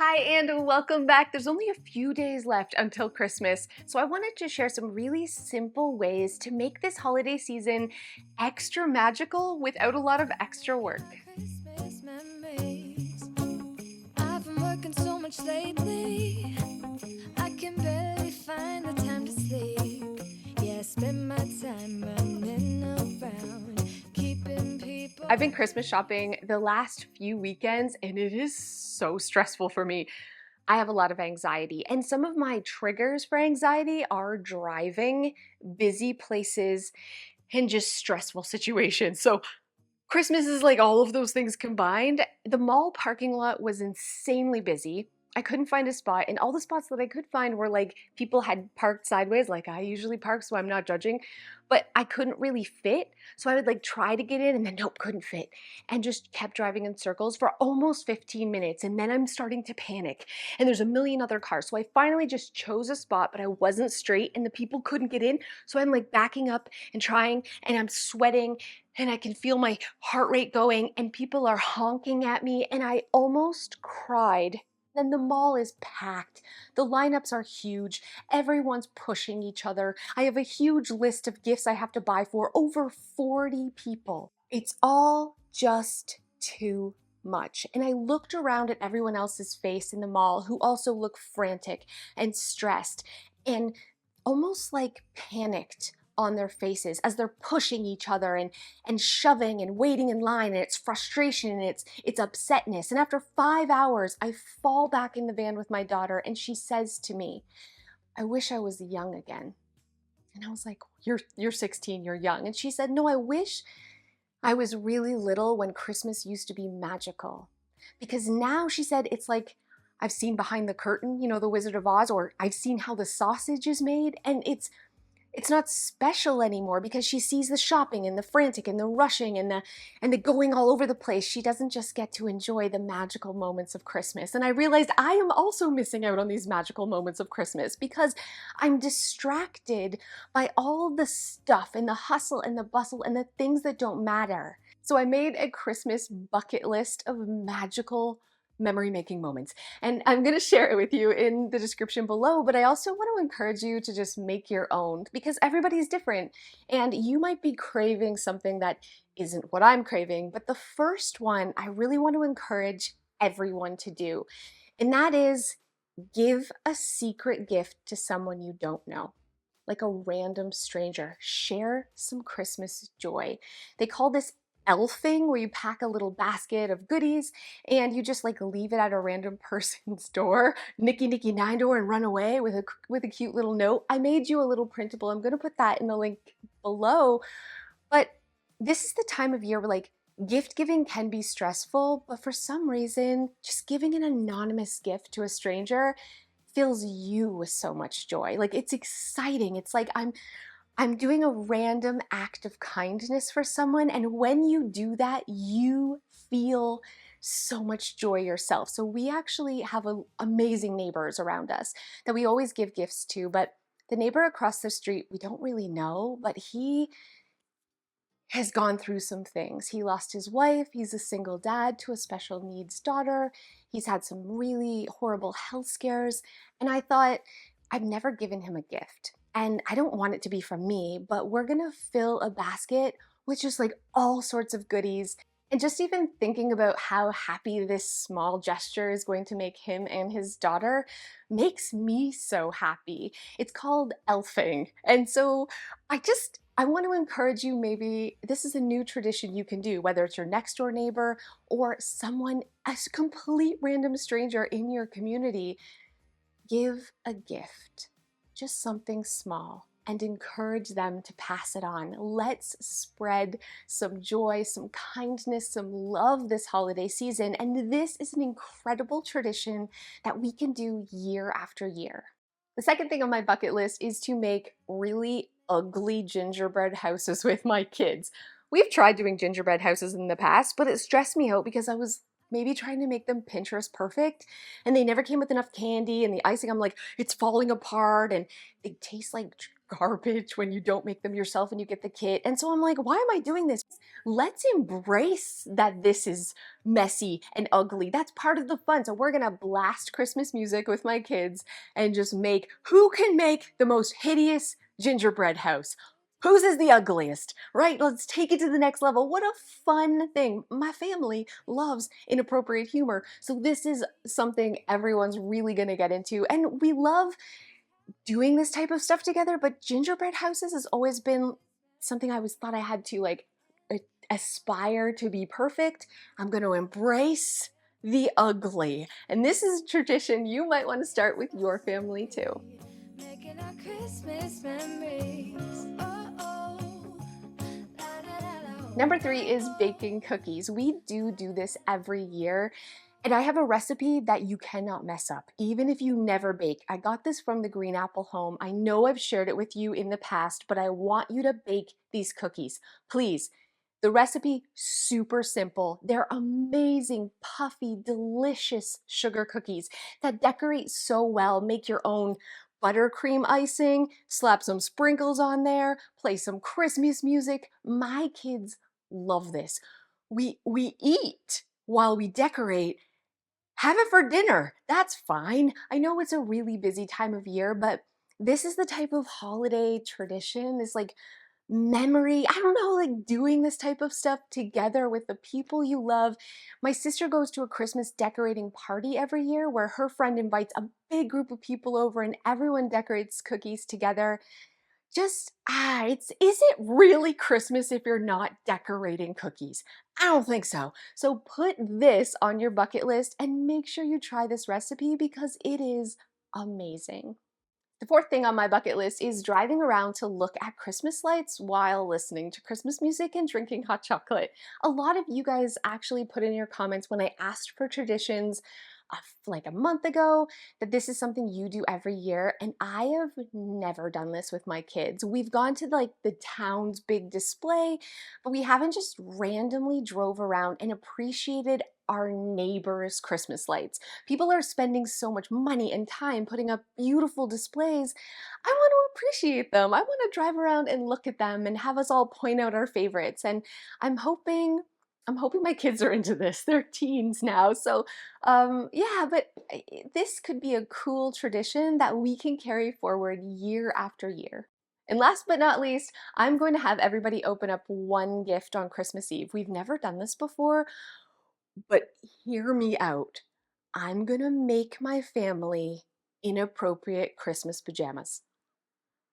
Hi and welcome back. There's only a few days left until Christmas, so I wanted to share some really simple ways to make this holiday season extra magical without a lot of extra work. Christmas memories. I've been working so much lately. I can barely find the time to sleep. Yeah, I spend my time running around, keeping people. I've been Christmas shopping the last few weekends and it is so stressful for me. I have a lot of anxiety, and some of my triggers for anxiety are driving, busy places, and just stressful situations. So Christmas is like all of those things combined. The mall parking lot was insanely busy. I couldn't find a spot, and all the spots that I could find were like people had parked sideways, like I usually park, so I'm not judging. But I couldn't really fit, so I would like try to get in, and then nope, couldn't fit, and just kept driving in circles for almost 15 minutes. And then I'm starting to panic, and there's a million other cars. So I finally just chose a spot, but I wasn't straight, and the people couldn't get in. So I'm like backing up and trying, and I'm sweating and I can feel my heart rate going, and people are honking at me, and I almost cried. Then the mall is packed. The lineups are huge. Everyone's pushing each other. I have a huge list of gifts I have to buy for over 40 people. It's all just too much. And I looked around at everyone else's face in the mall who also look frantic and stressed and almost like panicked on their faces as they're pushing each other and shoving and waiting in line, and it's frustration and it's upsetness. And after 5 hours, I fall back in the van with my daughter and she says to me, "I wish I was young again." And I was like, you're 16, you're young. And she said, "No, I wish I was really little when Christmas used to be magical." Because now, she said, it's like I've seen behind the curtain, the Wizard of Oz, or I've seen how the sausage is made, and it's not special anymore because she sees the shopping and the frantic and the rushing and the going all over the place. She doesn't just get to enjoy the magical moments of Christmas. And I realized I am also missing out on these magical moments of Christmas because I'm distracted by all the stuff and the hustle and the bustle and the things that don't matter. So I made a Christmas bucket list of magical memory making moments. And I'm going to share it with you in the description below, but I also want to encourage you to just make your own because everybody's different and you might be craving something that isn't what I'm craving. But the first one I really want to encourage everyone to do, and that is give a secret gift to someone you don't know. Like a random stranger. Share some Christmas joy. They call this elfing, where you pack a little basket of goodies and you just like leave it at a random person's door, Nicky Nine Door, and run away with a cute little note. I made you a little printable. I'm going to put that in the link below. But this is the time of year where like gift giving can be stressful, but for some reason, just giving an anonymous gift to a stranger fills you with so much joy. Like it's exciting. It's like I'm doing a random act of kindness for someone, and when you do that, you feel so much joy yourself. So we actually have amazing neighbors around us that we always give gifts to, but the neighbor across the street, we don't really know, but he has gone through some things. He lost his wife, he's a single dad to a special needs daughter, he's had some really horrible health scares, and I thought, I've never given him a gift. And I don't want it to be from me, but we're gonna fill a basket with just like all sorts of goodies. And just even thinking about how happy this small gesture is going to make him and his daughter makes me so happy. It's called elfing. And so I want to encourage you, maybe this is a new tradition you can do, whether it's your next door neighbor or someone, a complete random stranger in your community. Give a gift, just something small, and encourage them to pass it on. Let's spread some joy, some kindness, some love this holiday season. And this is an incredible tradition that we can do year after year. The second thing on my bucket list is to make really ugly gingerbread houses with my kids. We've tried doing gingerbread houses in the past, but it stressed me out because I was maybe trying to make them Pinterest perfect, and they never came with enough candy, and the icing, I'm like, it's falling apart, and they taste like garbage when you don't make them yourself and you get the kit. And so I'm like, why am I doing this? Let's embrace that this is messy and ugly. That's part of the fun. So we're gonna blast Christmas music with my kids and just make who can make the most hideous gingerbread house. Whose is the ugliest, right? Let's take it to the next level. What a fun thing. My family loves inappropriate humor. So this is something everyone's really gonna get into. And we love doing this type of stuff together, but gingerbread houses has always been something I always thought I had to like aspire to be perfect. I'm gonna embrace the ugly. And this is a tradition you might want to start with your family too. Making our Christmas memories. Oh, oh. La, la, la, la. Number 3 is baking cookies. We do this every year. And I have a recipe that you cannot mess up, even if you never bake. I got this from the Green Apple Home. I know I've shared it with you in the past, but I want you to bake these cookies. Please. The recipe, super simple. They're amazing, puffy, delicious sugar cookies that decorate so well. Make your own buttercream icing, slap some sprinkles on there, play some Christmas music. My kids love this. We eat while we decorate. Have it for dinner. That's fine. I know it's a really busy time of year, but this is the type of holiday tradition, this like memory. I don't know, like doing this type of stuff together with the people you love. My sister goes to a Christmas decorating party every year where her friend invites a big group of people over and everyone decorates cookies together. Is it really Christmas if you're not decorating cookies? I don't think so. So put this on your bucket list and make sure you try this recipe because it is amazing. The fourth thing on my bucket list is driving around to look at Christmas lights while listening to Christmas music and drinking hot chocolate. A lot of you guys actually put in your comments when I asked for traditions like a month ago that this is something you do every year, and I have never done this with my kids. We've gone to like the town's big display, but we haven't just randomly drove around and appreciated our neighbors' Christmas lights. People are spending so much money and time putting up beautiful displays. I want to appreciate them. I want to drive around and look at them and have us all point out our favorites. And I'm hoping my kids are into this. They're teens now. So yeah, but this could be a cool tradition that we can carry forward year after year. And last but not least, I'm going to have everybody open up one gift on Christmas Eve. We've never done this before, but hear me out. I'm gonna make my family inappropriate Christmas pajamas.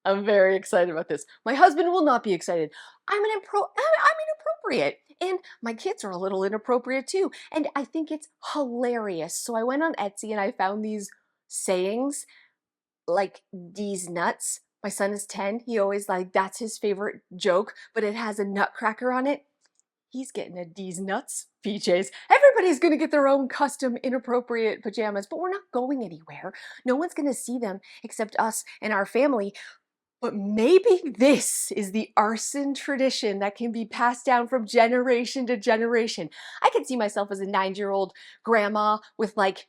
I'm very excited about this. My husband will not be excited. I'm inappropriate. And my kids are a little inappropriate too. And I think it's hilarious. So I went on Etsy and I found these sayings like "D's nuts." My son is 10. He always that's his favorite joke, but it has a nutcracker on it. He's getting a D's nuts PJs. Everybody's gonna get their own custom inappropriate pajamas, but we're not going anywhere. No one's gonna see them except us and our family. But maybe this is the arson tradition that can be passed down from generation to generation. I can see myself as a 9-year-old grandma with like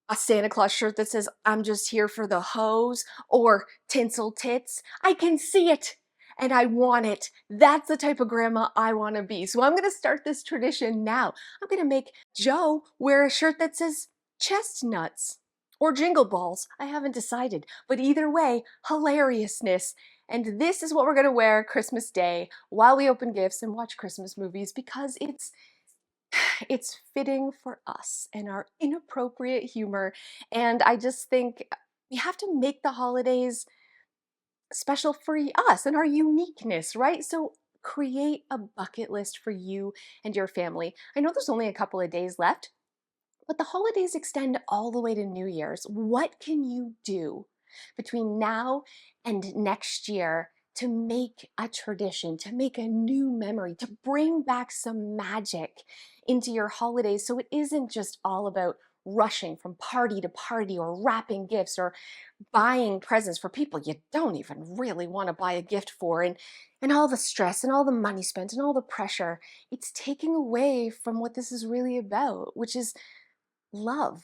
a Santa Claus shirt that says, "I'm just here for the hose," or tinsel tits. I can see it and I want it. That's the type of grandma I want to be. So I'm going to start this tradition now. I'm going to make Joe wear a shirt that says chestnuts or jingle balls. I haven't decided, but either way, hilariousness. And this is what we're going to wear Christmas Day while we open gifts and watch Christmas movies because it's fitting for us and our inappropriate humor. And I just think we have to make the holidays special for us and our uniqueness, right? So create a bucket list for you and your family. I know there's only a couple of days left, but the holidays extend all the way to New Year's. What can you do between now and next year to make a tradition, to make a new memory, to bring back some magic into your holidays so it isn't just all about rushing from party to party or wrapping gifts or buying presents for people you don't even really want to buy a gift for, and all the stress and all the money spent and all the pressure. It's taking away from what this is really about, which is love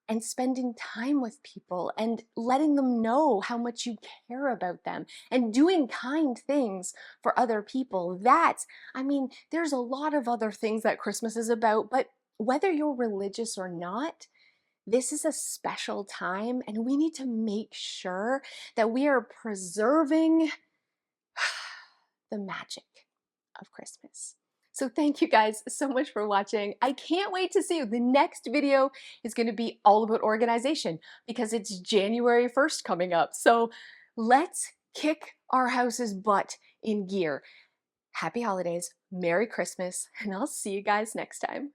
and spending time with people and letting them know how much you care about them and doing kind things for other people. I mean, there's a lot of other things that Christmas is about, but whether you're religious or not, this is a special time and we need to make sure that we are preserving the magic of Christmas. So thank you guys so much for watching. I can't wait to see you. The next video is going to be all about organization because it's January 1st coming up. So let's kick our house's butt in gear. Happy holidays, Merry Christmas, and I'll see you guys next time.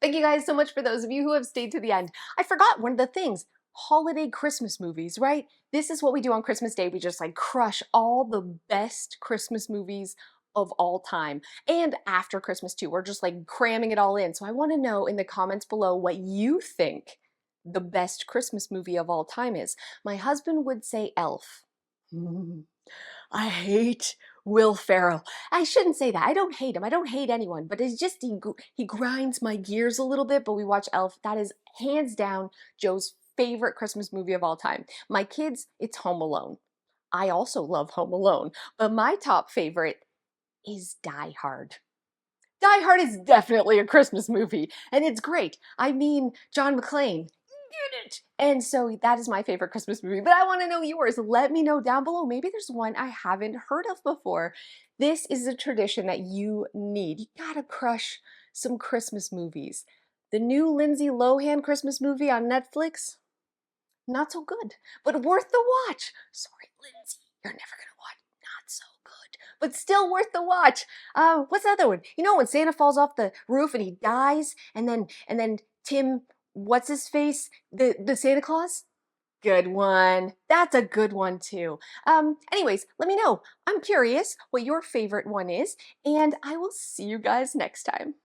Thank you guys so much for those of you who have stayed to the end. I forgot one of the things. Holiday Christmas movies, right? This is what we do on Christmas Day. We just like crush all the best Christmas movies of all time. And after Christmas too, we're just like cramming it all in. So I want to know in the comments below what you think the best Christmas movie of all time is. My husband would say Elf. I hate Will Ferrell. I shouldn't say that. I don't hate him. I don't hate anyone, but it's just he grinds my gears a little bit, but we watch Elf. That is hands down Joe's favorite Christmas movie of all time. My kids, it's Home Alone. I also love Home Alone, but my top favorite is Die Hard. Die Hard is definitely a Christmas movie, and it's great. I mean, John McClane, get it! And so that is my favorite Christmas movie, but I want to know yours. Let me know down below. Maybe there's one I haven't heard of before. This is a tradition that you need. You gotta crush some Christmas movies. The new Lindsay Lohan Christmas movie on Netflix, not so good, but worth the watch. Sorry, Lindsay, you're never gonna watch. Not so good, but still worth the watch. What's the other one? You know when Santa falls off the roof and he dies, and then Tim, what's his face? The Santa Claus? Good one. That's a good one too. Anyways, let me know. I'm curious what your favorite one is, and I will see you guys next time.